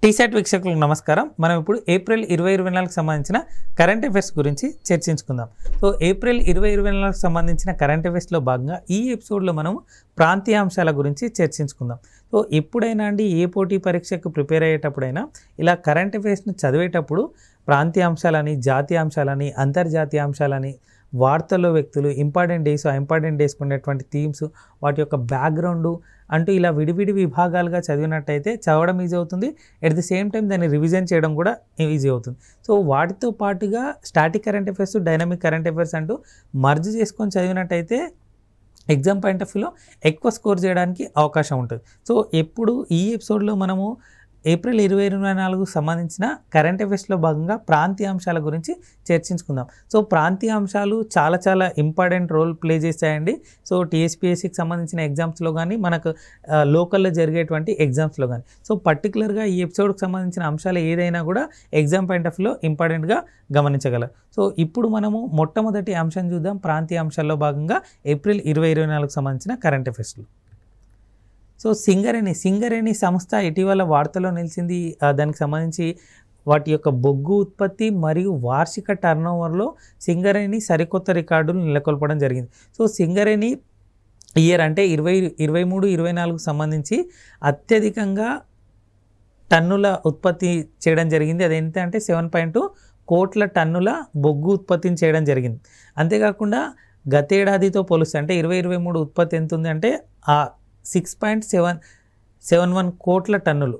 టీసెట్ వీక్షకులకు నమస్కారం. మనం ఇప్పుడు ఏప్రిల్ 2024కి సంబంధించిన కరెంట్ అఫైర్స్ గురించి చర్చించుకుందాం. సో ఏప్రిల్ 2024కి సంబంధించిన కరెంట్ అఫైర్స్లో భాగంగా ఈ ఎపిసోడ్లో మనం ప్రాంతీయ అంశాల గురించి చర్చించుకుందాం. సో ఎప్పుడైనా అండి ఏ పోటీ పరీక్షకు ప్రిపేర్ అయ్యేటప్పుడైనా ఇలా కరెంట్ అఫైర్స్ను చదివేటప్పుడు ప్రాంతీయ అంశాలని, జాతీయ అంశాలని, అంతర్జాతీయ అంశాలని, వార్తల్లో వ్యక్తులు, ఇంపార్టెంట్ డేస్కి ఉండేటువంటి థీమ్స్, వాటి యొక్క బ్యాక్గ్రౌండ్ అంటూ ఇలా విడివిడి విభాగాలుగా చదివినట్టయితే చదవడం ఈజీ అవుతుంది. ఎట్ ది సేమ్ టైం దాన్ని రివిజన్ చేయడం కూడా ఈజీ అవుతుంది. సో వాటితో పాటుగా static current affairs, dynamic current affairs అంటూ మర్జ్ చేసుకొని చదివినట్టయితే ఎగ్జామ్ పాయింట్ ఆఫ్ వ్యూలో ఎక్కువ స్కోర్ చేయడానికి అవకాశం ఉంటుంది. సో ఎప్పుడు ఈ ఎపిసోడ్లో మనము ఏప్రిల్ 2024కు సంబంధించిన కరెంట్ అఫైర్స్లో భాగంగా ప్రాంతీయ అంశాల గురించి చర్చించుకుందాం. సో ప్రాంతీయ అంశాలు చాలా ఇంపార్టెంట్ రోల్ ప్లే చేస్తాయండి. సో టీఎస్పీఎస్సీకి సంబంధించిన ఎగ్జామ్స్లో కానీ, మనకు లోకల్లో జరిగేటువంటి ఎగ్జామ్స్లో కానీ. సో పర్టికులర్గా ఈ ఎపిసోడ్కి సంబంధించిన అంశాలు ఏదైనా కూడా ఎగ్జామ్ పాయింట్ ఆఫ్ వ్యూలో ఇంపార్టెంట్గా గమనించగలరు. సో ఇప్పుడు మనము మొట్టమొదటి అంశం చూద్దాం. ప్రాంతీయ అంశాల్లో భాగంగా ఏప్రిల్ 2024కు సంబంధించిన కరెంట్ అఫైర్స్లో. సో సింగరేణి సంస్థ ఇటీవల వార్తలో నిలిచింది. దానికి సంబంధించి వాటి యొక్క బొగ్గు ఉత్పత్తి మరియు వార్షిక టర్నోవర్లో సింగరేణి సరికొత్త రికార్డులు నెలకొల్పడం జరిగింది. సో సింగరేణి ఇయర్ అంటే 2023-24కు సంబంధించి అత్యధికంగా టన్నుల ఉత్పత్తి చేయడం జరిగింది. అదేంటంటే 7.2 కోట్ల టన్నుల బొగ్గు ఉత్పత్తిని చేయడం జరిగింది. అంతేకాకుండా గతేడాదితో పోలిస్తే అంటే 2023 ఉత్పత్తి ఎంత ఉంది అంటే 6.71 కోట్ల టన్నులు.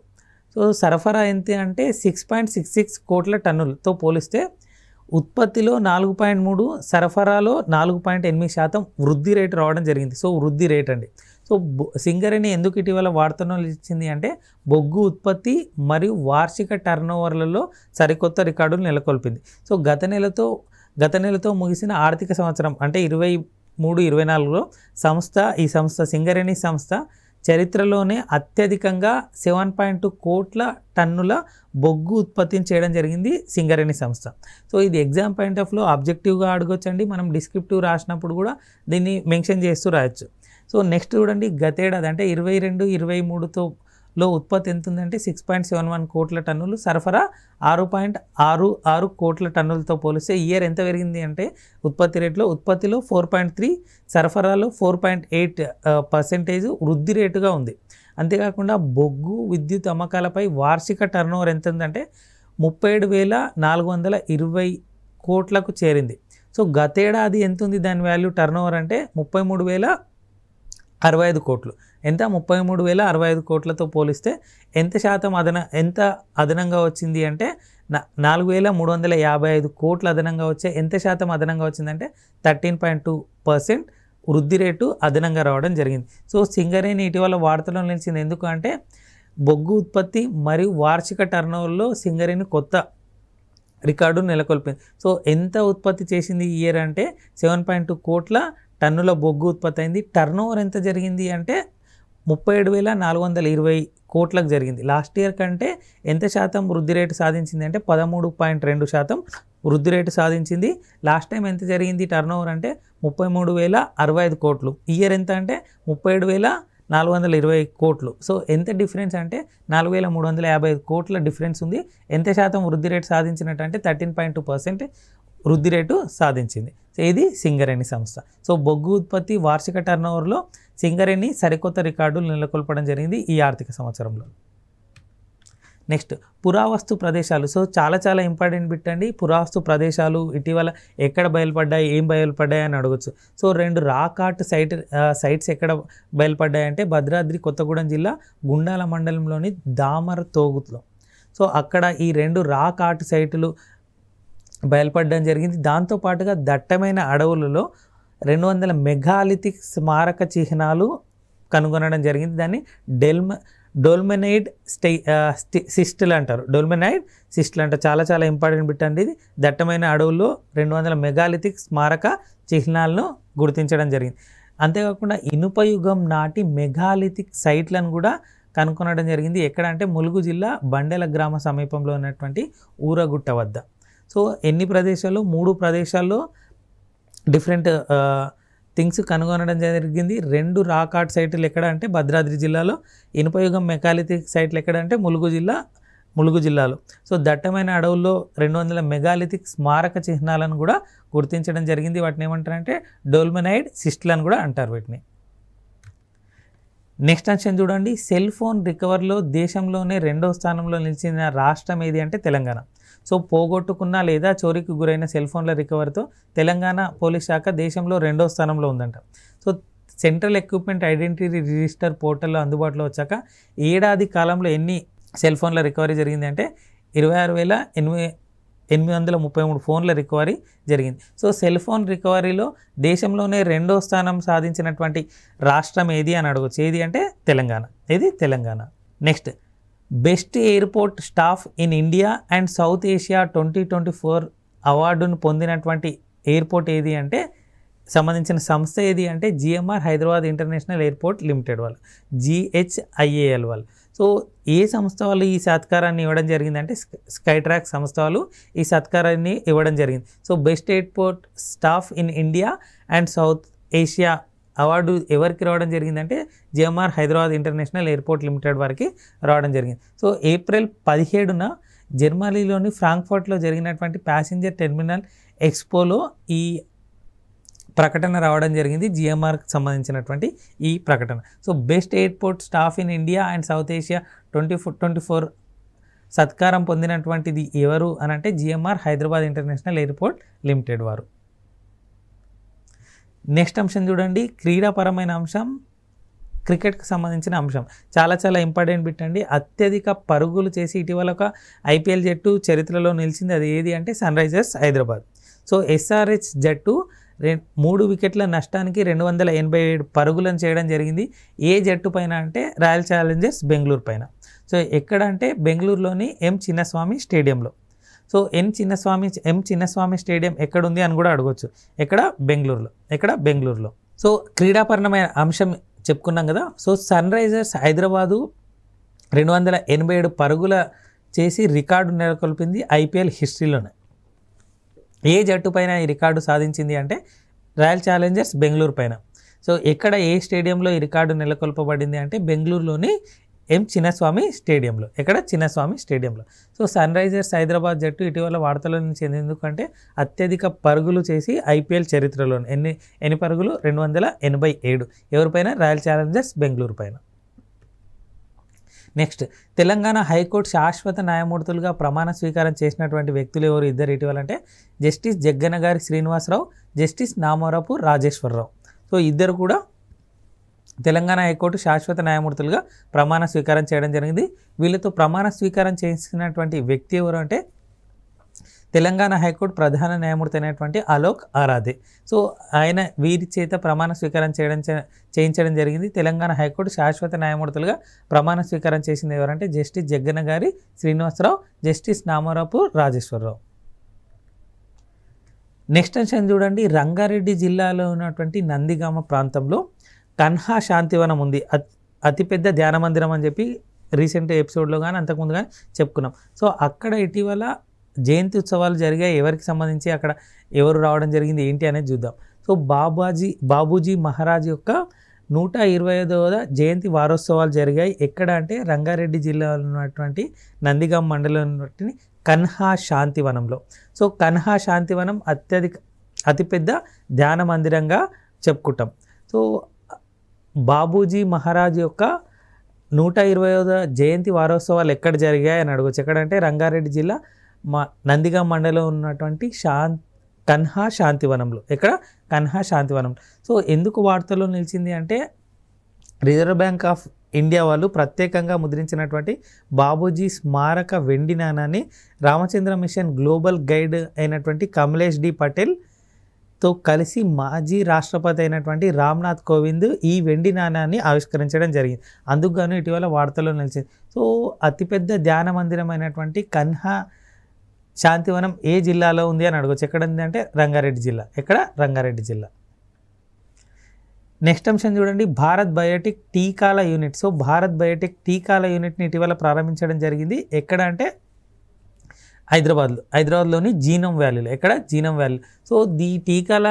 సో సరఫరా ఎంత అంటే 6.66 కోట్ల టన్నులతో పోలిస్తే ఉత్పత్తిలో 4.3, సరఫరాలో 4.8% వృద్ధి రేటు రావడం జరిగింది. సో వృద్ధి రేట్ అండి. సో సింగరేణి ఎందుకు ఇటీవల వార్తలో నిలిచింది అంటే బొగ్గు ఉత్పత్తి మరియు వార్షిక టర్నోవర్లలో సరికొత్త రికార్డులు నెలకొల్పింది. సో గత నెలతో ముగిసిన ఆర్థిక సంవత్సరం అంటే 23-24లో ఈ సంస్థ సింగరేణి సంస్థ చరిత్రలోనే అత్యధికంగా 7.2 కోట్ల టన్నుల బొగ్గు ఉత్పత్తిని చేయడం జరిగింది సింగరేణి సంస్థ. సో ఇది ఎగ్జామ్ పాయింట్ ఆఫ్ వ్యూలో ఆబ్జెక్టివ్గా అడగొచ్చండి. మనం డిస్క్రిప్టివ్ రాసినప్పుడు కూడా దీన్ని మెన్షన్ చేస్తూ రాయొచ్చు. సో నెక్స్ట్ చూడండి, గతేడాది అంటే 22-23లో ఉత్పత్తి ఎంత ఉందంటే 6.71 కోట్ల టన్నులు, సరఫరా 6.66 కోట్ల టన్నులతో పోలిస్తే ఇయర్ ఎంత పెరిగింది అంటే ఉత్పత్తిలో 4.3, సరఫరాలో 4.8% వృద్ధి రేటుగా ఉంది. అంతేకాకుండా బొగ్గు విద్యుత్ అమ్మకాలపై వార్షిక టర్నోవర్ ఎంత ఉందంటే 37,420 కోట్లకు చేరింది. సో గతేడాది ఎంత ఉంది దాని వాల్యూ టర్నోవర్ అంటే 33,065 కోట్లు. ఎంత 33,065 కోట్లతో పోలిస్తే ఎంత అదనంగా వచ్చింది అంటే 4,355 కోట్లు అదనంగా వచ్చే. ఎంత శాతం అదనంగా వచ్చిందంటే 13.2% వృద్ధి రేటు అదనంగా రావడం జరిగింది. సో సింగరేణి ఇటీవల వార్తలో నిలిచింది. ఎందుకు అంటే బొగ్గు ఉత్పత్తి మరియు వార్షిక టర్నోవర్లో సింగరేణి కొత్త రికార్డు నెలకొల్పింది. సో ఎంత ఉత్పత్తి చేసింది ఈ ఇయర్ అంటే 7.2 కోట్ల టన్నుల బొగ్గు ఉత్పత్తి అయింది. టర్నోవర్ ఎంత జరిగింది అంటే 37,420 కోట్లకు జరిగింది. లాస్ట్ ఇయర్ కంటే ఎంత శాతం వృద్ధి రేటు సాధించింది అంటే 13.2% వృద్ధి రేటు సాధించింది. లాస్ట్ టైం ఎంత జరిగింది టర్నోవర్ అంటే 33,065 కోట్లు. ఇయర్ ఎంత అంటే 37,420 కోట్లు. సో ఎంత డిఫరెన్స్ అంటే 4,355 కోట్ల డిఫరెన్స్ ఉంది. ఎంత శాతం వృద్ధి రేటు సాధించినట్టు అంటే 13.2% వృద్ధి రేటు సాధించింది. సో ఇది సింగరేణి సంస్థ. సో బొగ్గు ఉత్పత్తి వార్షిక టర్నోవర్లో సింగరేణి సరికొత్త రికార్డులు నెలకొల్పడం జరిగింది ఈ ఆర్థిక సంవత్సరంలో. నెక్స్ట్ పురావస్తు ప్రదేశాలు. సో చాలా ఇంపార్టెంట్ బిట్ అండి. పురావస్తు ప్రదేశాలు ఇటీవల ఎక్కడ ఏం బయలుపడ్డాయి అని అడగచ్చు. సో 2 రాక్ ఆర్ట్ సైట్స్ ఎక్కడ బయలుపడ్డాయి అంటే భద్రాద్రి కొత్తగూడెం జిల్లా గుండాల మండలంలోని దామరతోగులో. సో అక్కడ ఈ 2 రాక్ ఆర్ట్ సైట్లు బయలుపడడం జరిగింది. దాంతోపాటుగా దట్టమైన అడవులలో 200 మెగాలిథిక్ స్మారక చిహ్నాలు కనుగొనడం జరిగింది. దాన్ని డోల్మెనైడ్ సిస్టులు అంటారు. డోల్మెనైడ్ సిస్టులు అంటారు. చాలా ఇంపార్టెంట్ బిట్ అండి ఇది. దట్టమైన అడవుల్లో 200 మెగాలిథిక్ స్మారక చిహ్నాలను గుర్తించడం జరిగింది. అంతేకాకుండా ఇనుపయుగం నాటి మెగాలిథిక్ సైట్లను కూడా కనుగొనడం జరిగింది. ఎక్కడ అంటే ములుగు జిల్లా బండెల గ్రామ సమీపంలో ఉన్నటువంటి ఊరగుట్ట వద్ద. సో ఎన్ని ప్రదేశాల్లో 3 ప్రదేశాల్లో డిఫరెంట్ థింగ్స్ కనుగొనడం జరిగింది. 2 రాక్ ఆర్ట్ సైట్లు ఎక్కడ అంటే భద్రాద్రి జిల్లాలో, ఇనుపయుగం మెకాలిథిక్ సైట్లు ఎక్కడ అంటే ములుగు జిల్లా ములుగు జిల్లాలో. సో దట్టమైన అడవుల్లో 200 మెగాలిథిక్ స్మారక చిహ్నాలను కూడా గుర్తించడం జరిగింది. వాటిని ఏమంటారంటే డోల్మెనైడ్ సిస్టులు అని కూడా అంటారు వీటిని. నెక్స్ట్ అంశం చూడండి, సెల్ ఫోన్ రికవర్లో దేశంలోనే 2వ స్థానంలో నిలిచిన రాష్ట్రం ఏది అంటే తెలంగాణ. సో పోగొట్టుకున్న లేదా చోరీకి గురైన సెల్ ఫోన్ల రికవర్తో తెలంగాణ పోలీస్ శాఖ దేశంలో 2వ స్థానంలో ఉందంట. So central equipment identity register పోర్టల్లో అందుబాటులో వచ్చాక ఏడాది కాలంలో ఎన్ని సెల్ ఫోన్ల రికవరీ జరిగింది అంటే 26,833 ఫోన్ల రికవరీ జరిగింది. సో సెల్ ఫోన్ రికవరీలో దేశంలోనే 2వ స్థానం సాధించినటువంటి రాష్ట్రం ఏది అని అడగచ్చు. ఏది అంటే తెలంగాణ. ఇది Telangana. Next, best airport staff in India and south Asia 2024 అవార్డును పొందినటువంటి ఎయిర్పోర్ట్ ఏది అంటే సంబంధించిన సంస్థ ఏది అంటే GMR Hyderabad international airport limited వాళ్ళు, GHIAL వాళ్ళు. సో ఏ సంస్థ వాళ్ళు ఈ సత్కారాన్ని ఇవ్వడం జరిగిందంటే స్కైట్రాక్ సంస్థ వాళ్ళు ఈ సత్కారాన్ని ఇవ్వడం జరిగింది. So best airport staff in India and south Asia award ఎవరికి రావడం జరిగిందంటే GMR Hyderabad international airport limited వారికి రావడం జరిగింది. సో ఏప్రిల్ 17న జర్మనీలోని ఫ్రాంక్ఫర్ట్లో జరిగినటువంటి ప్యాసింజర్ టెర్మినల్ ఎక్స్పోలో ఈ ప్రకటన రావడం జరిగింది, జిఎంఆర్కి సంబంధించినటువంటి ఈ ప్రకటన. So best airport staff in India and south Asia 2024 సత్కారం పొందినటువంటిది ఎవరు అని అంటే GMR Hyderabad international airport limited వారు. నెక్స్ట్ అంశం చూడండి, క్రీడాపరమైన అంశం, క్రికెట్కి సంబంధించిన అంశం. చాలా చాలా ఇంపార్టెంట్ బిట్ అండి. అత్యధిక పరుగులు చేసి ఇటీవల ఒక ఐపీఎల్ జట్టు చరిత్రలో నిలిచింది. అది ఏది అంటే sun Risers Hyderabad. So SRH జట్టు 3 వికెట్ల నష్టానికి 287 పరుగులను చేయడం జరిగింది. ఏ జట్టు పైన అంటే రాయల్ ఛాలెంజర్స్ బెంగళూరు పైన. సో ఎక్కడ అంటే బెంగళూరులోని ఎం చిన్నస్వామి స్టేడియంలో. సో ఎం చిన్నస్వామి స్టేడియం ఎక్కడుంది అని కూడా అడగవచ్చు. బెంగళూరులో. సో క్రీడాపరమైన అంశం చెప్పుకున్నాం కదా. సో సన్ రైజర్స్ హైదరాబాదు 287 పరుగుల చేసి రికార్డు నెలకొల్పింది ఐపీఎల్ హిస్టరీలోనే. ఏ జట్టు పైన ఈ రికార్డు సాధించింది అంటే రాయల్ ఛాలెంజర్స్ బెంగళూరు పైన. సో ఎక్కడ ఏ స్టేడియంలో ఈ రికార్డు నెలకొల్పబడింది అంటే బెంగళూరులోని ఎం చిన్నస్వామి స్టేడియంలో. చిన్నస్వామి స్టేడియంలో. సో సన్ రైజర్స్ హైదరాబాద్ జట్టు ఇటీవల వార్తల నుంచి ఎందుకంటే అత్యధిక పరుగులు చేసి ఐపీఎల్ చరిత్రలో ఎన్ని పరుగులు 287. ఎవరిపైన? రాయల్ ఛాలెంజర్స్ బెంగళూరు పైన. నెక్స్ట్, తెలంగాణ హైకోర్టు శాశ్వత న్యాయమూర్తులుగా ప్రమాణ స్వీకారం చేసినటువంటి వ్యక్తులు ఎవరు? ఇద్దరు ఇటీవల అంటే justice Jagganagari Srinivasarao, justice Namorapu Rajeswararao. So ఇద్దరు కూడా తెలంగాణ హైకోర్టు శాశ్వత న్యాయమూర్తులుగా ప్రమాణ స్వీకారం చేయడం జరిగింది. వీళ్ళతో ప్రమాణ స్వీకారం చేసినటువంటి వ్యక్తి ఎవరు అంటే తెలంగాణ హైకోర్టు ప్రధాన న్యాయమూర్తి అయినటువంటి అలోక్ ఆరాధే. సో వీరి చేత ప్రమాణ స్వీకారం చేయించడం జరిగింది. తెలంగాణ హైకోర్టు శాశ్వత న్యాయమూర్తులుగా ప్రమాణ స్వీకారం చేసింది ఎవరంటే justice Jagganagari Srinivasarao, justice Namorapu Rajeswararao. Next అంశం చూడండి, రంగారెడ్డి జిల్లాలో ఉన్నటువంటి నందిగామ ప్రాంతంలో కన్హా శాంతివనం ఉంది. అతిపెద్ద ధ్యాన మందిరం అని చెప్పి రీసెంట్ ఎపిసోడ్లో కానీ అంతకుముందు కానీ చెప్పుకున్నాం. సో అక్కడ ఇటీవల జయంతి ఉత్సవాలు జరిగాయి. ఎవరికి సంబంధించి అక్కడ ఎవరు రావడం జరిగింది ఏంటి అనేది చూద్దాం. సో బాబూజీ మహారాజ్ యొక్క 125వ జయంతి వారోత్సవాలు జరిగాయి. ఎక్కడ అంటే రంగారెడ్డి జిల్లాలో ఉన్నటువంటి నందిగాం మండలంలోని కన్హా శాంతివనంలో. సో కన్హా శాంతివనం అతిపెద్ద ధ్యాన మందిరంగా చెప్పుకుంటాం. సో బాబూజీ మహారాజ్ యొక్క 120వ జయంతి వారోత్సవాలు ఎక్కడ జరిగాయి అని అడగచ్చు. ఎక్కడంటే రంగారెడ్డి జిల్లా నందిగాం మండలంలో ఉన్నటువంటి కన్హా శాంతివనంలో. కన్హా శాంతివనం. సో ఎందుకు వార్తల్లో నిలిచింది అంటే రిజర్వ్ బ్యాంక్ ఆఫ్ ఇండియా వాళ్ళు ప్రత్యేకంగా ముద్రించినటువంటి బాబూజీ స్మారక వెండి నాణాన్ని రామచంద్ర మిషన్ గ్లోబల్ గైడ్ అయినటువంటి కమలేష్ డి పటేల్తో కలిసి మాజీ రాష్ట్రపతి అయినటువంటి రామ్నాథ్ కోవింద్ ఈ వెండి నాణాన్ని ఆవిష్కరించడం జరిగింది. అందుకు గాను ఇటీవల వార్తల్లో నిలిచింది. సో అతిపెద్ద ధ్యాన మందిరం అయినటువంటి కన్హా శాంతివనం ఏ జిల్లాలో ఉంది అని అడగచ్చు. ఎక్కడ ఉంది అంటే రంగారెడ్డి జిల్లా. రంగారెడ్డి జిల్లా. నెక్స్ట్ అంశం చూడండి, భారత్ బయోటెక్ టీకాల యూనిట్. సో భారత్ బయోటెక్ టీకాల యూనిట్ని ఇటీవల ప్రారంభించడం జరిగింది. ఎక్కడ అంటే హైదరాబాద్లోని జీనోమ్ వ్యాలీలో. Genome valley. సో ఈ టీకాల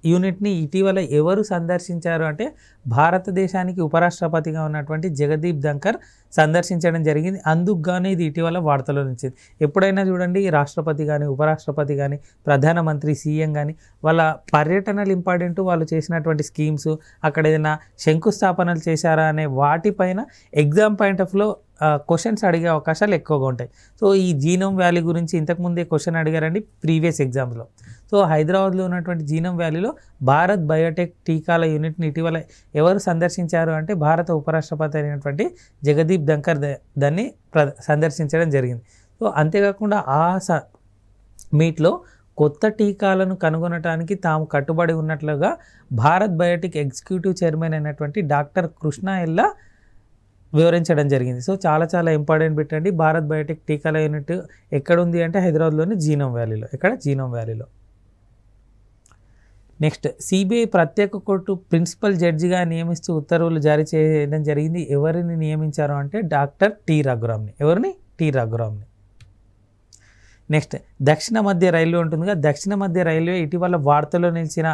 యూనిట్ని ఇటీవల ఎవరు సందర్శించారు అంటే భారతదేశానికి ఉపరాష్ట్రపతిగా ఉన్నటువంటి జగదీప్ ధంకర్ సందర్శించడం జరిగింది. అందుకు గాను ఇది ఇటీవల వార్తలో నిలిచింది. ఎప్పుడైనా చూడండి రాష్ట్రపతి కానీ ఉపరాష్ట్రపతి కానీ ప్రధానమంత్రి సీఎం కానీ వాళ్ళ పర్యటనలు ఇంపార్టెంట్, వాళ్ళు చేసినటువంటి స్కీమ్స్, అక్కడ ఏదైనా శంకుస్థాపనలు చేశారా అనే వాటిపైన ఎగ్జామ్ పాయింట్ ఆఫ్లో క్వశ్చన్స్ అడిగే అవకాశాలు ఎక్కువగా ఉంటాయి. సో ఈ జీనోమ్ వ్యాలీ గురించి ఇంతకుముందే క్వశ్చన్ అడిగారండి ప్రీవియస్ ఎగ్జామ్స్లో. సో హైదరాబాద్లో ఉన్నటువంటి జీనోమ్ వ్యాలీలో భారత్ బయోటెక్ టీకాల యూనిట్ని ఇటీవల ఎవరు సందర్శించారు అంటే భారత ఉపరాష్ట్రపతి అయినటువంటి జగదీప్ ధంకర్ దాన్ని సందర్శించడం జరిగింది. సో అంతేకాకుండా మీట్లో కొత్త టీకాలను కనుగొనడానికి తాము కట్టుబడి ఉన్నట్లుగా భారత్ బయోటెక్ ఎగ్జిక్యూటివ్ చైర్మన్ అయినటువంటి డాక్టర్ కృష్ణ ఎల్లా వివరించడం జరిగింది. సో చాలా ఇంపార్టెంట్ పెట్టండి. భారత్ బయోటెక్ టీకాల యూనిట్ ఎక్కడ ఉంది అంటే హైదరాబాద్లోని జీనోమ్ వ్యాలీలో. ఎక్కడ? జీనోమ్ వ్యాలీలో. నెక్స్ట్, సిబిఐ ప్రత్యేక కోర్టు ప్రిన్సిపల్ జడ్జిగా నియమిస్తూ ఉత్తర్వులు జారీ చేయడం జరిగింది. ఎవరిని నియమించారు అంటే డాక్టర్ టి రఘురామ్ని. ఎవరిని? టి రఘురామ్ని. నెక్స్ట్, దక్షిణ మధ్య రైల్వే ఉంటుందిగా, దక్షిణ మధ్య రైల్వే ఇటీవల వార్తలో నిలిచిన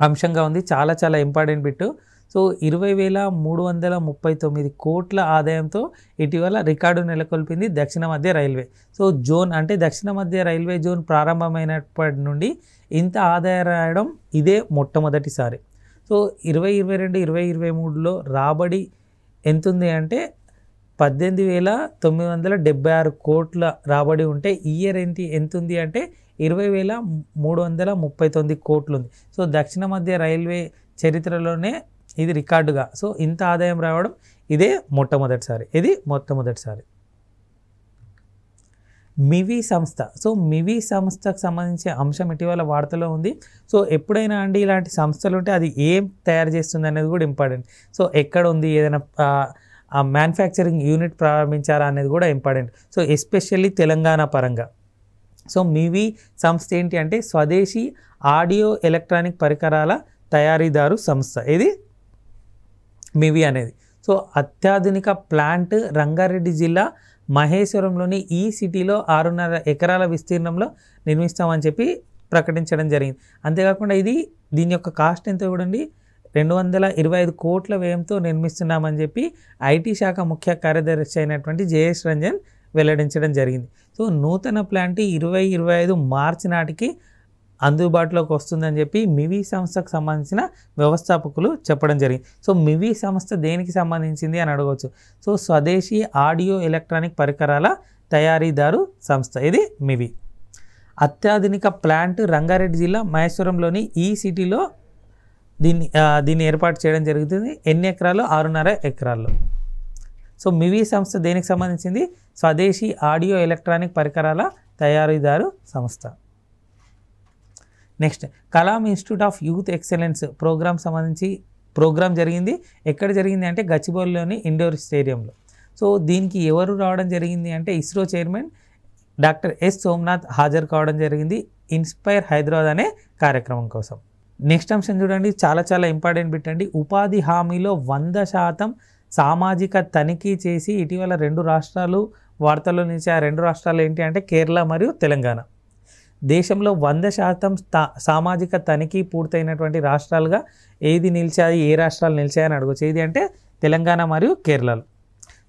అంశంగా ఉంది. చాలా ఇంపార్టెంట్ బిట్టు. సో 20,339 కోట్ల ఆదాయంతో ఇటీవల రికార్డు నెలకొల్పింది దక్షిణ మధ్య రైల్వే. సో జోన్ అంటే దక్షిణ మధ్య రైల్వే జోన్ ప్రారంభమైనప్పటి నుండి ఇంత ఆదాయం రావడం ఇదే మొట్టమొదటిసారి. సో 2022-2023లో రాబడి ఎంతుంది అంటే 18,976 కోట్ల రాబడి ఉంటే ఈ ఇయర్ ఎంతుంది అంటే 20,339 కోట్లు ఉంది. సో దక్షిణ మధ్య రైల్వే చరిత్రలోనే ఇది రికార్డుగా. సో ఇంత ఆదాయం రావడం ఇదే మొట్టమొదటిసారి. ఇది మొట్టమొదటిసారి. మివి సంస్థ. సో మివి సంస్థకు సంబంధించిన అంశం ఇటీవల వార్తలో ఉంది. సో ఎప్పుడైనా అండి ఇలాంటి సంస్థలు ఉంటే అది ఏం తయారు చేస్తుంది అనేది కూడా ఇంపార్టెంట్. సో ఎక్కడ ఉంది, ఏదైనా మ్యానుఫ్యాక్చరింగ్ యూనిట్ ప్రారంభించారా అనేది కూడా ఇంపార్టెంట్. సో ఎస్పెషల్లీ తెలంగాణ పరంగా. సో మివి సంస్థ ఏంటి అంటే స్వదేశీ ఆడియో ఎలక్ట్రానిక్ పరికరాల తయారీదారు సంస్థ. ఇది మివి అనేది. సో అత్యాధునిక ప్లాంట్ రంగారెడ్డి జిల్లా మహేశ్వరంలోని ఈ సిటీలో 6.5 ఎకరాల విస్తీర్ణంలో నిర్మిస్తామని చెప్పి ప్రకటించడం జరిగింది. అంతేకాకుండా దీని యొక్క కాస్ట్ ఎంత చూడండి, 225 కోట్ల వ్యయంతో నిర్మిస్తున్నామని చెప్పి ఐటీ శాఖ ముఖ్య కార్యదర్శి అయినటువంటి జయేష్ రంజన్ వెల్లడించడం జరిగింది. సో నూతన ప్లాంట్ 2025 మార్చి నాటికి అందుబాటులోకి వస్తుందని చెప్పి మివి సంస్థకు సంబంధించిన వ్యవస్థాపకులు చెప్పడం జరిగింది. సో మివి సంస్థ దేనికి సంబంధించింది అని అడగవచ్చు. సో స్వదేశీ ఆడియో ఎలక్ట్రానిక్ పరికరాల తయారీదారు సంస్థ. ఇది మివి. అత్యాధునిక ప్లాంట్ రంగారెడ్డి జిల్లా మహేశ్వరంలోని ఈ సిటీలో దీన్ని ఏర్పాటు చేయడం జరుగుతుంది. ఎన్ని ఎకరాలు? 6.5 ఎకరాల్లో. సో మివి సంస్థ దేనికి సంబంధించింది? స్వదేశీ ఆడియో ఎలక్ట్రానిక్ పరికరాల తయారీదారు సంస్థ. Next, Kalam institute of youth excellence programme జరిగింది. ఎక్కడ జరిగింది అంటే గచ్చిబౌలిలోని ఇండోర్ స్టేడియంలో. సో దీనికి ఎవరు రావడం జరిగింది అంటే ISRO chairman doctor yes Somnath హాజరు కావడం జరిగింది ఇన్స్పైర్ హైదరాబాద్ అనే కార్యక్రమం కోసం. నెక్స్ట్ అంశం చూడండి, చాలా ఇంపార్టెంట్ బిట్ అండి. ఉపాధి హామీలో 100% సామాజిక తనిఖీ చేసి ఇటీవల 2 రాష్ట్రాలు వార్తల్లో నిలిచి. ఆ 2 రాష్ట్రాలు ఏంటి అంటే కేరళ మరియు తెలంగాణ. దేశంలో 100% సామాజిక తనిఖీ పూర్తయినటువంటి రాష్ట్రాలుగా ఏది నిలిచాయి, ఏ రాష్ట్రాలు నిలిచాయని అడగచ్చు. ఏది అంటే తెలంగాణ మరియు కేరళలో.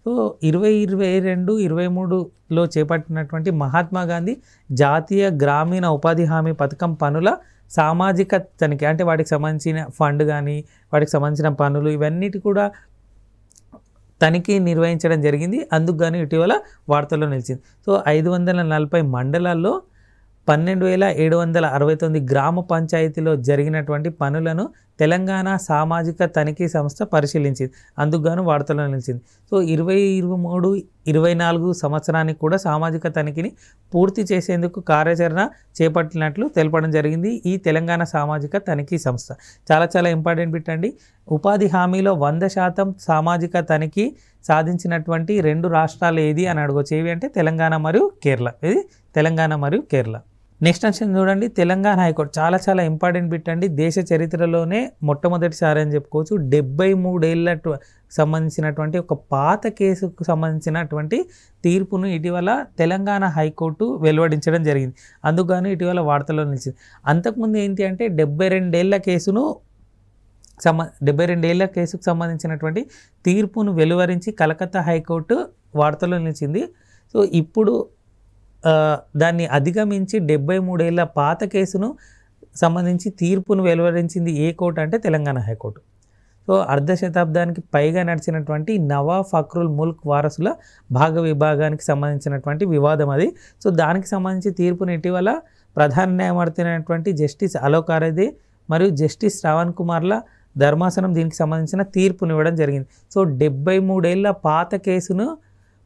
సో 2022-23లో చేపట్టినటువంటి మహాత్మా గాంధీ జాతీయ గ్రామీణ ఉపాధి హామీ పథకం పనుల సామాజిక తనిఖీ అంటే వాటికి సంబంధించిన ఫండ్ కానీ వాటికి సంబంధించిన పనులు ఇవన్నిటి కూడా తనిఖీ నిర్వహించడం జరిగింది. అందుకు గాను ఇటీవల వార్తల్లో నిలిచింది. సో 540 మండలాల్లో 12,769 గ్రామ పంచాయతీలో జరిగినటువంటి పనులను తెలంగాణ సామాజిక తనిఖీ సంస్థ పరిశీలించింది. అందుకు గాను వార్తల్లో నిలిచింది. సో 2023-24 సంవత్సరానికి కూడా సామాజిక తనిఖీని పూర్తి చేసేందుకు కార్యాచరణ చేపట్టినట్లు తెలపడం జరిగింది ఈ తెలంగాణ సామాజిక తనిఖీ సంస్థ. చాలా ఇంపార్టెంట్ బిట్ అండి. ఉపాధి హామీలో 100% సామాజిక తనిఖీ సాధించినటువంటి 2 రాష్ట్రాలు ఏది అని అడగవచ్చు. ఏవి అంటే తెలంగాణ మరియు కేరళ. ఇది తెలంగాణ మరియు కేరళ. నెక్స్ట్ అంశం చూడండి, తెలంగాణ హైకోర్టు చాలా చాలా ఇంపార్టెంట్ బిట్ అండి. దేశ చరిత్రలోనే మొట్టమొదటిసారి అని చెప్పుకోవచ్చు 73 ఏళ్ళ సంబంధించినటువంటి ఒక పాత కేసుకు సంబంధించినటువంటి తీర్పును ఇటీవల తెలంగాణ హైకోర్టు వెలువడించడం జరిగింది. అందుకని ఇటీవల వార్తల్లో నిలిచింది. అంతకుముందు ఏంటి అంటే 72 ఏళ్ళ కేసును 72 ఏళ్ళ కేసుకు సంబంధించినటువంటి తీర్పును వెలువరించి కలకత్తా హైకోర్టు వార్తల్లో నిలిచింది. సో ఇప్పుడు దాన్ని అధిగమించి 73 ఏళ్ళ పాత కేసును సంబంధించి తీర్పును వెలువరించింది ఏ కోర్టు అంటే తెలంగాణ హైకోర్టు. సో అర్ధ శతాబ్దానికి పైగా నడిచినటువంటి నవాబ్ ఫక్రుల్ ముల్క్ వారసుల భాగ విభాగానికి సంబంధించినటువంటి వివాదం అది. సో దానికి సంబంధించి తీర్పును ఇటీవల ప్రధాన న్యాయమూర్తి అయినటువంటి జస్టిస్ అలోక్ ఆరాధే మరియు జస్టిస్ శ్రవణ్ కుమార్ల ధర్మాసనం దీనికి సంబంధించిన తీర్పును ఇవ్వడం జరిగింది. సో 73 ఏళ్ళ పాత కేసును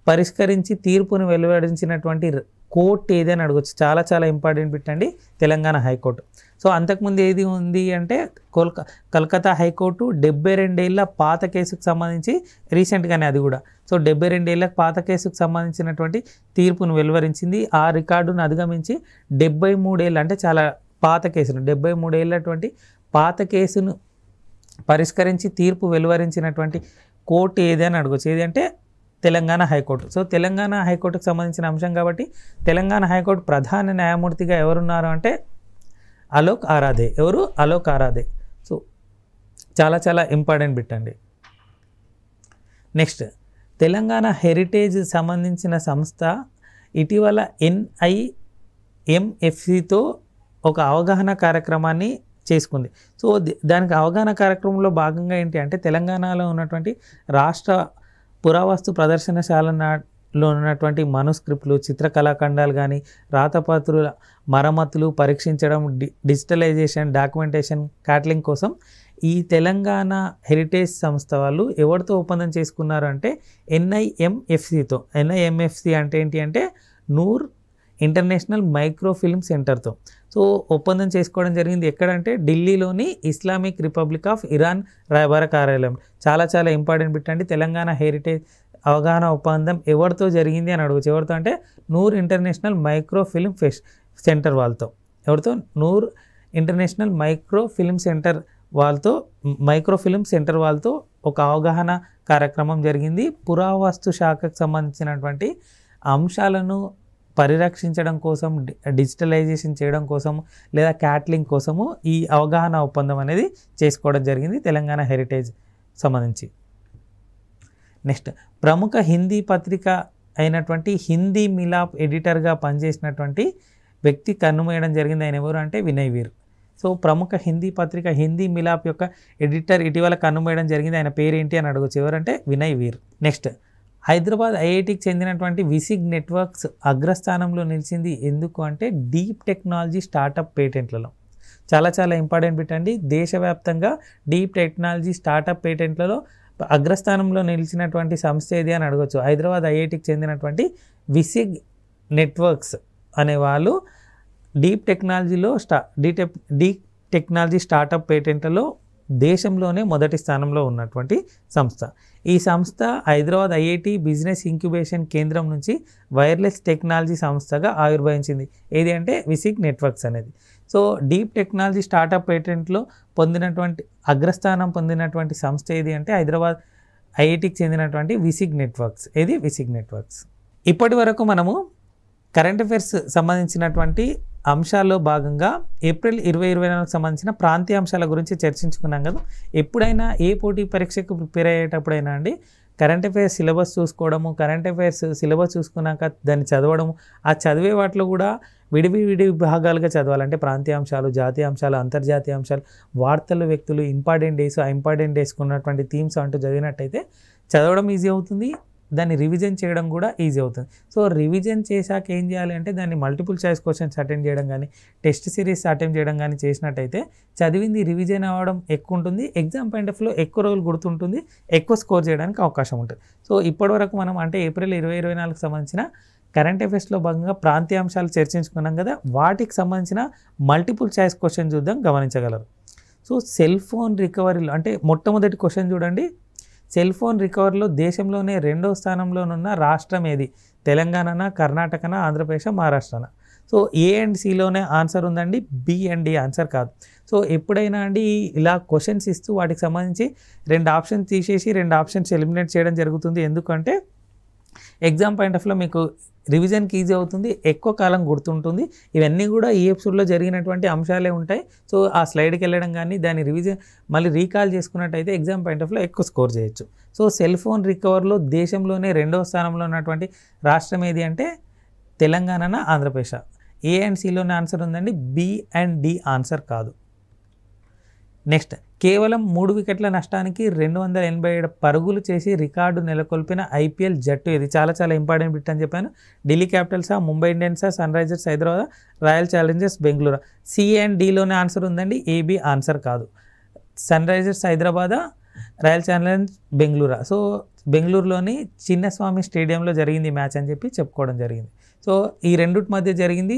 పరిష్కరించి తీర్పును వెలువరించినటువంటి కోర్టు ఏది అని అడగచ్చు. చాలా చాలా ఇంపార్టెంట్ బిట్ అండి తెలంగాణ హైకోర్టు. సో అంతకుముందు ఏది ఉంది అంటే కలకత్తా హైకోర్టు 72 ఏళ్ళ పాత కేసుకు సంబంధించి రీసెంట్గానే అది కూడా. సో 72 ఏళ్ళ పాత కేసుకు సంబంధించినటువంటి తీర్పును వెలువరించింది. ఆ రికార్డును అధిగమించి 73 ఏళ్ళు అంటే చాలా పాత కేసును 73 ఏళ్ళటువంటి పాత కేసును పరిష్కరించి తీర్పు వెలువరించినటువంటి కోర్టు ఏది అని అడగచ్చు. ఏది అంటే తెలంగాణ హైకోర్టు. సో తెలంగాణ హైకోర్టుకు సంబంధించిన అంశం కాబట్టి తెలంగాణ హైకోర్టు ప్రధాన న్యాయమూర్తిగా ఎవరున్నారు అంటే అలోక్ ఆరాధే. ఎవరు? అలోక్ ఆరాధే. సో చాలా చాలా ఇంపార్టెంట్ బిట్ అండి. నెక్స్ట్, తెలంగాణ హెరిటేజ్ సంబంధించిన సంస్థ ఇటీవల NIMFCతో ఒక అవగాహన కార్యక్రమాన్ని చేసుకుంది. సో దానికి అవగాహన కార్యక్రమంలో భాగంగా ఏంటి అంటే తెలంగాణలో ఉన్నటువంటి రాష్ట్ర పురావస్తు ప్రదర్శనశాలలో ఉన్నటువంటి మనుస్క్రిప్ట్లు, చిత్రకళాఖండాలు కానీ రాతపత్రుల మరమ్మతులు పరీక్షించడం, డిజిటలైజేషన్, డాక్యుమెంటేషన్, క్యాటలింగ్ కోసం ఈ తెలంగాణ హెరిటేజ్ సంస్థ వాళ్ళు ఎవరితో ఒప్పందం చేసుకున్నారు అంటే NIMFCతో. NIMFC అంటే ఏంటి అంటే నూర్ ఇంటర్నేషనల్ మైక్రో ఫిల్మ్ సెంటర్తో సో ఒప్పందం చేసుకోవడం జరిగింది. ఎక్కడంటే ఢిల్లీలోని ఇస్లామిక్ రిపబ్లిక్ ఆఫ్ ఇరాన్ రాయబార కార్యాలయం. చాలా చాలా ఇంపార్టెంట్ బిట్ అండి. తెలంగాణ హెరిటేజ్ అవగాహన ఒప్పందం ఎవరితో జరిగింది అని అడగచ్చు. ఎవరితో అంటే Noor international micro film centre వాళ్ళతో. ఎవరితో? Noor international micro film centre వాళ్ళతో ఒక అవగాహన కార్యక్రమం జరిగింది. పురావస్తు శాఖకు సంబంధించినటువంటి అంశాలను పరిరక్షించడం కోసం, డిజిటలైజేషన్ చేయడం కోసం లేదా క్యాటలింగ్ కోసము ఈ అవగాహన ఒప్పందం అనేది చేసుకోవడం జరిగింది తెలంగాణ హెరిటేజ్ సంబంధించి. నెక్స్ట్, ప్రముఖ హిందీ పత్రిక అయినటువంటి హిందీ మిలాప్ ఎడిటర్గా పనిచేసినటువంటి వ్యక్తి కన్నుమూయడం జరిగింది. ఆయన ఎవరు అంటే వినయ్ వీర్. సో ప్రముఖ హిందీ పత్రిక హిందీ మిలాప్ యొక్క ఎడిటర్ ఇటీవల కన్నుమూయడం జరిగింది. ఆయన పేరేంటి అని అడగచ్చు. ఎవరంటే వినయ్ వీర్. నెక్స్ట్, హైదరాబాద్ ఐఐటికి చెందినటువంటి విసిగ్ నెట్వర్క్స్ అగ్రస్థానంలో నిలిచింది. ఎందుకు అంటే డీప్ టెక్నాలజీ స్టార్టప్ పేటెంట్లలో. చాలా చాలా ఇంపార్టెంట్ బిట్ అండి. దేశవ్యాప్తంగా డీప్ టెక్నాలజీ స్టార్టప్ పేటెంట్లలో అగ్రస్థానంలో నిలిచినటువంటి సంస్థ ఏది అని అడగచ్చు. హైదరాబాద్ ఐఐటికి చెందినటువంటి విసిగ్ నెట్వర్క్స్ అనే వాళ్ళు డీప్ టెక్నాలజీ స్టార్టప్ పేటెంట్లలో దేశంలోనే మొదటి స్థానంలో ఉన్నటువంటి సంస్థ. ఈ సంస్థ హైదరాబాద్ ఐఐటి బిజినెస్ ఇంక్యుబేషన్ కేంద్రం నుంచి వైర్లెస్ టెక్నాలజీ సంస్థగా ఆవిర్భవించింది. ఏది అంటే విసిగ్ నెట్వర్క్స్ అనేది. సో డీప్ టెక్నాలజీ స్టార్టప్ పేటెంట్లో అగ్రస్థానం పొందినటువంటి సంస్థ ఏది అంటే హైదరాబాద్ ఐఐటికి చెందినటువంటి విసిగ్ నెట్వర్క్స్. ఏది? విసిగ్ నెట్వర్క్స్. ఇప్పటి వరకు మనము కరెంట్ అఫైర్స్ సంబంధించినటువంటి అంశాల్లో భాగంగా ఏప్రిల్ 2024కు సంబంధించిన ప్రాంతీయ అంశాల గురించి చర్చించుకున్నాం కదా. ఎప్పుడైనా ఏ పోటీ పరీక్షకు ప్రిపేర్ అయ్యేటప్పుడైనా అండి కరెంట్ అఫైర్స్ సిలబస్ చూసుకోవడము, కరెంట్ అఫైర్స్ సిలబస్ చూసుకున్నాక దాన్ని చదవడము, ఆ చదివే వాటిలో కూడా విడి భాగాలుగా చదవాలంటే ప్రాంతీయ అంశాలు, జాతీయ అంశాలు, అంతర్జాతీయ అంశాలు, వార్తలు, వ్యక్తులు, ఇంపార్టెంట్ డేస్, ఆ ఇంపార్టెంట్ డేస్కి ఉన్నటువంటి థీమ్స్ అంటూ చదివినట్టయితే చదవడం ఈజీ అవుతుంది, దాన్ని రివిజన్ చేయడం కూడా ఈజీ అవుతుంది. సో రివిజన్ చేశాక ఏం చేయాలి అంటే దాన్ని మల్టిపుల్ చాయిస్ క్వశ్చన్స్ అటెండ్ చేయడం కానీ, టెస్ట్ సిరీస్ అటెండ్ చేయడం కానీ చేసినట్టయితే చదివింది రివిజన్ అవ్వడం ఎక్కువ ఉంటుంది, ఎగ్జామ్ పాయింట్ ఆఫ్ వ్యూలో ఎక్కువ రోజులు గుర్తుంటుంది, ఎక్కువ స్కోర్ చేయడానికి అవకాశం ఉంటుంది. సో ఇప్పటివరకు మనం అంటే ఏప్రిల్ 2024కు సంబంధించిన కరెంట్ అఫైర్స్లో భాగంగా ప్రాంతీయ అంశాలు చర్చించుకున్నాం కదా, వాటికి సంబంధించిన మల్టిపుల్ చాయిస్ క్వశ్చన్ చూద్దాం, గమనించగలరు. సో సెల్ ఫోన్ రికవరీలో అంటే మొట్టమొదటి క్వశ్చన్ చూడండి, సెల్ ఫోన్ రికవరీలో దేశంలోనే 2వ స్థానంలోనున్న రాష్ట్రం ఏది? తెలంగాణనా, కర్ణాటకనా, ఆంధ్రప్రదేశ్, మహారాష్ట్రనా? సో ఏ అండ్ సిలోనే ఆన్సర్ ఉందండి, బి అండ్ డి ఆన్సర్ కాదు. సో ఎప్పుడైనా అండి ఇలా క్వశ్చన్స్ ఇస్తూ వాటికి సంబంధించి 2 ఆప్షన్స్ తీసేసి 2 ఆప్షన్స్ ఎలిమినేట్ చేయడం జరుగుతుంది. ఎందుకంటే ఎగ్జామ్ పాయింట్ ఆఫ్లో మీకు రివిజన్కి ఈజీ అవుతుంది, ఎక్కువ కాలం గుర్తుంటుంది. ఇవన్నీ కూడా ఈ ఎపిసోడ్లో జరిగినటువంటి అంశాలే ఉంటాయి. సో ఆ స్లైడ్కి వెళ్ళడం కానీ దాన్ని రివిజన్ మళ్ళీ రీకాల్ చేసుకున్నట్టయితే ఎగ్జామ్ పాయింట్ ఆఫ్లో ఎక్కువ స్కోర్ చేయొచ్చు. సో సెల్ ఫోన్ రికవర్లో దేశంలోనే 2వ స్థానంలో ఉన్నటువంటి రాష్ట్రం ఏది అంటే తెలంగాణ, ఆంధ్రప్రదేశ్. ఏ అండ్ సిలోనే ఆన్సర్ ఉందండి, బి అండ్ డి ఆన్సర్ కాదు. నెక్స్ట్, కేవలం 3 వికెట్ల నష్టానికి 287 పరుగులు చేసి రికార్డు నెలకొల్పిన ఐపీఎల్ జట్టు ఇది. చాలా ఇంపార్టెంట్ బిట్ అని చెప్పాను. ఢిల్లీ క్యాపిటల్సా, ముంబై ఇండియన్సా, sun Risers Hyderabad, Royal Challengers Bengaluru. C and డిలోనే ఆన్సర్ ఉందండి, ఏబి ఆన్సర్ కాదు. Sun Risers Hyderabad, Royal Challengers Bengaluru. So బెంగళూరులోని చిన్నస్వామి స్టేడియంలో జరిగింది మ్యాచ్ అని చెప్పి చెప్పుకోవడం జరిగింది. సో ఈ రెండుటి మధ్య జరిగింది,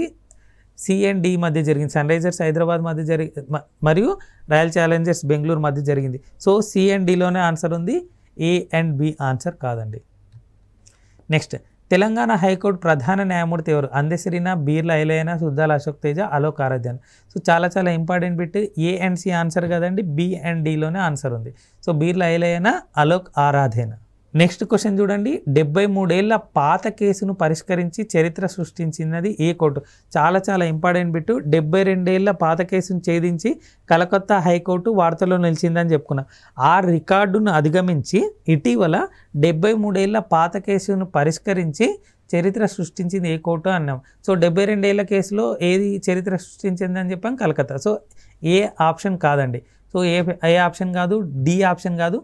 సి అండ్ డి మధ్య జరిగింది. సన్ రైజర్స్ హైదరాబాద్ మధ్య మరియు రాయల్ ఛాలెంజర్స్ బెంగళూరు మధ్య జరిగింది. సో సి అండ్ డిలోనే ఆన్సర్ ఉంది, ఏ అండ్ బి ఆన్సర్ కాదండి. నెక్స్ట్, తెలంగాణ హైకోర్టు ప్రధాన న్యాయమూర్తి ఎవరు? అందెసిరినా, బీర్లా ఐలయ్యనా, సుద్దాల అశోక్ తేజ, అలోక్ ఆరాధ్యన్. సో చాలా important bit. A and C answer కదండి, బి అండ్ డిలోనే ఆన్సర్ ఉంది. సో బీర్లా ఐలయ్యనా, అలోక్ ఆరాధ్యన్. నెక్స్ట్ క్వశ్చన్ చూడండి, 73 ఏళ్ల పాత కేసును పరిష్కరించి చరిత్ర సృష్టించినది ఏ కోర్టు? చాలా ఇంపార్టెంట్ బిట్. 72 ఏళ్ల పాత కేసును ఛేదించి కలకత్తా హైకోర్టు వార్తల్లో నిలిచిందని చెప్పుకున్నాం. ఆ రికార్డును అధిగమించి ఇటీవల 73 ఏళ్ల పాత కేసును పరిష్కరించి చరిత్ర సృష్టించింది ఏ కోర్టు అన్నాం. సో 72 ఏళ్ల కేసులో ఏది చరిత్ర సృష్టించింది అని చెప్పాం, కలకత్తా. సో ఏ ఆప్షన్ కాదండి. సో ఏ ఆప్షన్ కాదు, డి ఆప్షన్ కాదు,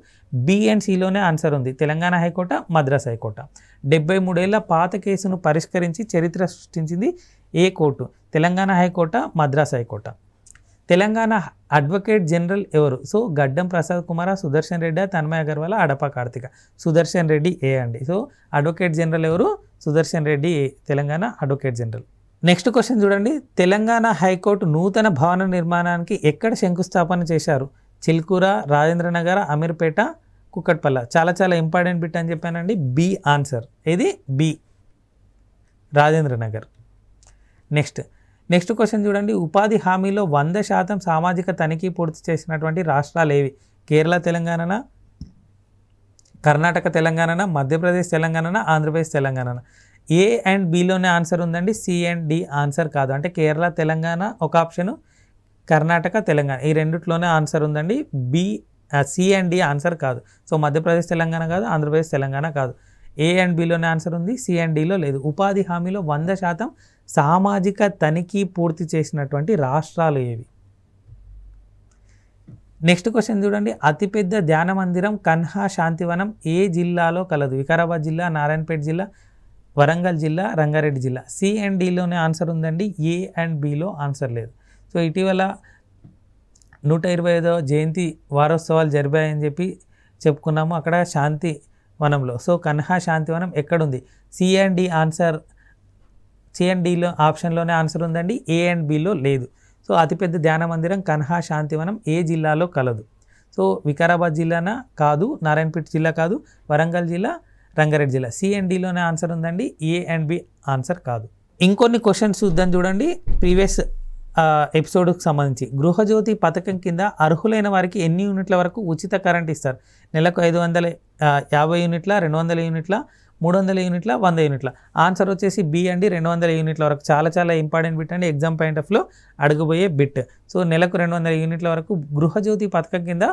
బి అండ్ సిలోనే ఆన్సర్ ఉంది, తెలంగాణ హైకోర్టు, మద్రాస్ హైకోర్టు. 73 ఏళ్ల పాత కేసును పరిష్కరించి చరిత్ర సృష్టించింది ఏ court? Telangana high court, Madras high court. Telangana advocate general ఎవరు? సో గడ్డం ప్రసాద్ కుమార్, సుదర్శన్ రెడ్డి, తన్మయ్ అగర్వాల్, అడప కార్తిక. సుదర్శన్ రెడ్డి ఏ అండి. సో అడ్వకేట్ జనరల్ ఎవరు? Sudarshan Reddy A, Telangana advocate general. Next question చూడండి, తెలంగాణ హైకోర్టు నూతన భవన నిర్మాణానికి ఎక్కడ శంకుస్థాపన చేశారు? చిల్కూర, రాజేంద్రనగర్, అమీర్పేట, కుక్కట్పల్ల. చాలా ఇంపార్టెంట్ బిట్ అని చెప్పానండి, బి ఆన్సర్. ఇది బి, రాజేంద్రనగర్. నెక్స్ట్ క్వశ్చన్ చూడండి, ఉపాధి హామీలో 100% సామాజిక తనిఖీ పూర్తి చేసినటువంటి రాష్ట్రాలు ఏవి? కేరళ తెలంగాణ, కర్ణాటక తెలంగాణ, మధ్యప్రదేశ్ తెలంగాణ, ఆంధ్రప్రదేశ్ తెలంగాణ. ఏ అండ్ బిలోనే ఆన్సర్ ఉందండి, సి అండ్ డి ఆన్సర్ కాదు. అంటే కేరళ తెలంగాణ ఒక ఆప్షను, కర్ణాటక తెలంగాణ ఈ రెండిట్లోనే ఆన్సర్ ఉందండి. B C and D answer కాదు. సో మధ్యప్రదేశ్ తెలంగాణ కాదు, ఆంధ్రప్రదేశ్ తెలంగాణ కాదు. ఏ అండ్ బిలోనే ఆన్సర్ ఉంది, సి అండ్ డిలో లేదు. ఉపాధి హామీలో 100% సామాజిక తనిఖీ పూర్తి చేసినటువంటి రాష్ట్రాలు ఏవి? నెక్స్ట్ క్వశ్చన్ చూడండి, అతిపెద్ద ధ్యాన మందిరం కన్హా శాంతివనం ఏ జిల్లాలో కలదు? వికారాబాద్ జిల్లా, నారాయణపేట జిల్లా, వరంగల్ జిల్లా, రంగారెడ్డి జిల్లా. సి అండ్ డిలోనే ఆన్సర్ ఉందండి, ఏ అండ్ బిలో ఆన్సర్ లేదు. సో ఇటీవల 125వ జయంతి వారోత్సవాలు జరిపాయని చెప్పి చెప్పుకున్నాము, అక్కడ శాంతి వనంలో. సో కన్హా శాంతివనం ఎక్కడుంది? C and D answer, C and డిలో ఆప్షన్లోనే ఆన్సర్ ఉందండి, ఏ అండ్ బిలో లేదు. సో అతిపెద్ద ధ్యాన మందిరం కన్హా శాంతివనం ఏ జిల్లాలో కలదు? సో వికారాబాద్ జిల్లానా కాదు, నారాయణపేట జిల్లా కాదు, వరంగల్ జిల్లా, రంగారెడ్డి జిల్లా. సి అండ్ డిలోనే ఆన్సర్ ఉందండి, ఏ అండ్ బి ఆన్సర్ కాదు. ఇంకొన్ని క్వశ్చన్స్ చూద్దాం చూడండి. ప్రీవియస్ ఎపిసోడ్కి సంబంధించి గృహజ్యోతి పథకం కింద అర్హులైన వారికి ఎన్ని యూనిట్ల వరకు ఉచిత కరెంట్ ఇస్తారు? నెలకు 550 యూనిట్ల, 200 యూనిట్ల, 300 యూనిట్ల, 100 యూనిట్ల. ఆన్సర్ వచ్చేసి బి అండి, 200 యూనిట్ల వరకు. చాలా ఇంపార్టెంట్ బిట్ అండి, ఎగ్జామ్ పాయింట్ ఆఫ్లో అడగబోయే బిట్. సో నెలకు 200 యూనిట్ల వరకు గృహజ్యోతి పథకం కింద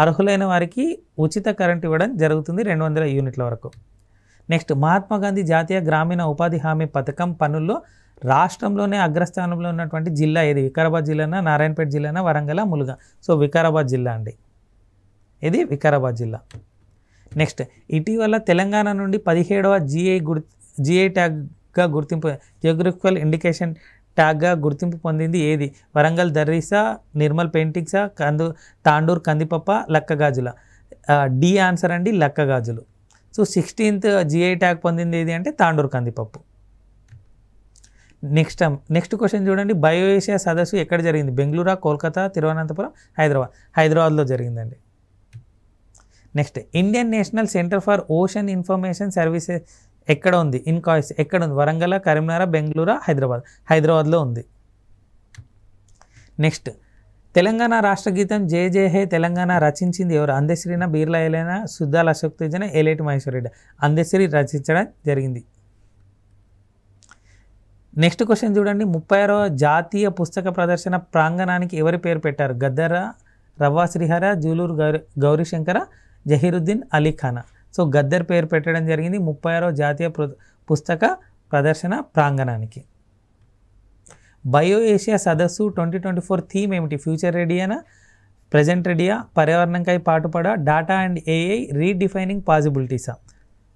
అర్హులైన వారికి ఉచిత కరెంట్ ఇవ్వడం జరుగుతుంది, 200 యూనిట్ల వరకు. నెక్స్ట్, మహాత్మా గాంధీ జాతీయ గ్రామీణ ఉపాధి హామీ పథకం పనుల్లో రాష్ట్రంలోనే అగ్రస్థానంలో ఉన్నటువంటి జిల్లా ఏది? వికారాబాద్ జిల్లానా, నారాయణపేట జిల్లానా, వరంగల్, ములుగా. సో వికారాబాద్ జిల్లా అండి, ఇది వికారాబాద్ జిల్లా. నెక్స్ట్, ఇటీవల తెలంగాణ నుండి 17వ జిఐ ట్యాగ్గా గుర్తింపు, జియోగ్రఫికల్ ఇండికేషన్ ట్యాగ్గా గుర్తింపు పొందింది ఏది? వరంగల్ దర్రీసా, నిర్మల్ పెయింటింగ్సా, తాండూర్ కందిపప్ప, లక్కగాజుల. డి ఆన్సర్ అండి, లక్కగాజులు. సో 16th జిఐ ట్యాగ్ పొందింది ఏది అంటే తాండూర్ కందిపప్పు. నెక్స్ట్ క్వశ్చన్ చూడండి, బయో ఏషియా సదస్సు ఎక్కడ జరిగింది? బెంగళూరు, కోల్కతా, తిరువనంతపురం, హైదరాబాద్లో జరిగిందండి. Next, Indian national centre for ocean information services ఎక్కడ ఉంది? ఇన్కాయిస్ ఎక్కడ ఉంది? వరంగల్, కరీంనగర్, బెంగళూరు, హైదరాబాద్లో ఉంది. నెక్స్ట్, తెలంగాణ రాష్ట్ర గీతం జయ జయ హే తెలంగాణ రచించింది ఎవరు? అందశ్రీన, బీర్లా ఎలైనా, సుద్దాల అశోక్ తేజన, ఏలేటి మహేశ్వర్ రెడ్డి. అందశ్రీ రచించడం జరిగింది. నెక్స్ట్ క్వశ్చన్ చూడండి, 36వ జాతీయ పుస్తక ప్రదర్శన ప్రాంగణానికి ఎవరి పేరు పెట్టారు? గద్దర, రవ్వ శ్రీహర, జూలూరు గౌరీశంకర, జహీరుద్దీన్ అలీ ఖానా. సో గద్దర్ పేరు పెట్టడం జరిగింది 36వ జాతీయ పుస్తక ప్రదర్శన ప్రాంగణానికి. బయో ఏషియా సదస్సు 2024 థీమ్ ఏమిటి? ఫ్యూచర్ రెడీనా, ప్రజెంట్ రెడీయా, పర్యావరణంకై పాటుపడ, డాటా అండ్ ఏఐ రీడిఫైనింగ్ పాసిబిలిటీసా.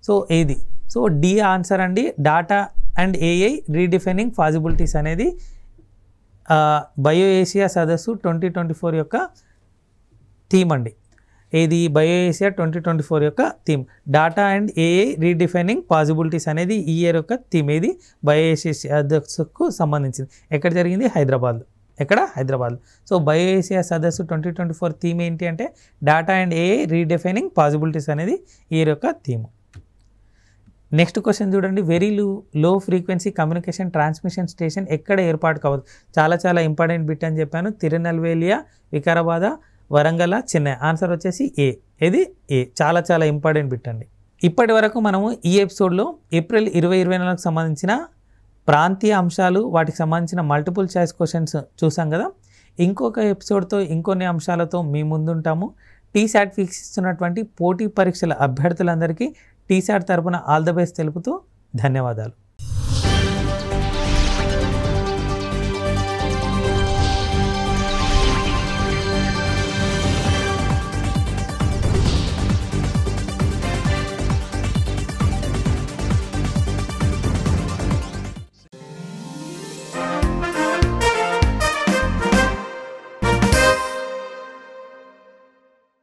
సో ఏది? సో డి ఆన్సర్ అండి. Data and AI redefining possibilities అనేది బయో ఏషియా సదస్సు 2024 యొక్క థీమ్ అండి. ఏది? బయో ఏషియా 2024 యొక్క theme data and AI redefining possibilities అనేది ఈ ఇయర్ యొక్క థీమ్. ఏది? బయో ఏషియా సదస్సుకు సంబంధించింది. ఎక్కడ జరిగింది? హైదరాబాద్లో. ఎక్కడ? హైదరాబాద్లో. సో బయో ఏషియా సదస్సు 2024 థీమ్ ఏంటి అంటే data and AI redefining possibilities అనేది ఈ ఇయర్ యొక్క థీమ్. నెక్స్ట్ క్వశ్చన్ చూడండి, very low frequency communication transmission station ఎక్కడ ఏర్పాటు కావద్దు? చాలా ఇంపార్టెంట్ బిట్ అని చెప్పాను. తిరునెల్వేలియా, వికారాబాద్, వరంగల్, చెన్నై. ఆన్సర్ వచ్చేసి ఏ. ఏది? ఏ. చాలా ఇంపార్టెంట్ బిట్ అండి. ఇప్పటి వరకు మనము ఈ ఎపిసోడ్లో ఏప్రిల్ 2024కు సంబంధించిన ప్రాంతీయ అంశాలు, వాటికి సంబంధించిన మల్టిపుల్ చాయిస్ క్వశ్చన్స్ చూసాం కదా. ఇంకొక ఎపిసోడ్తో ఇంకొన్ని అంశాలతో మీ ముందుంటాము. టీశాట్ వీక్షిస్తున్నటువంటి పోటీ పరీక్షల అభ్యర్థులందరికీ టీశాట్ తరపున ఆల్ ద బెస్ట్ తెలుపుతూ ధన్యవాదాలు.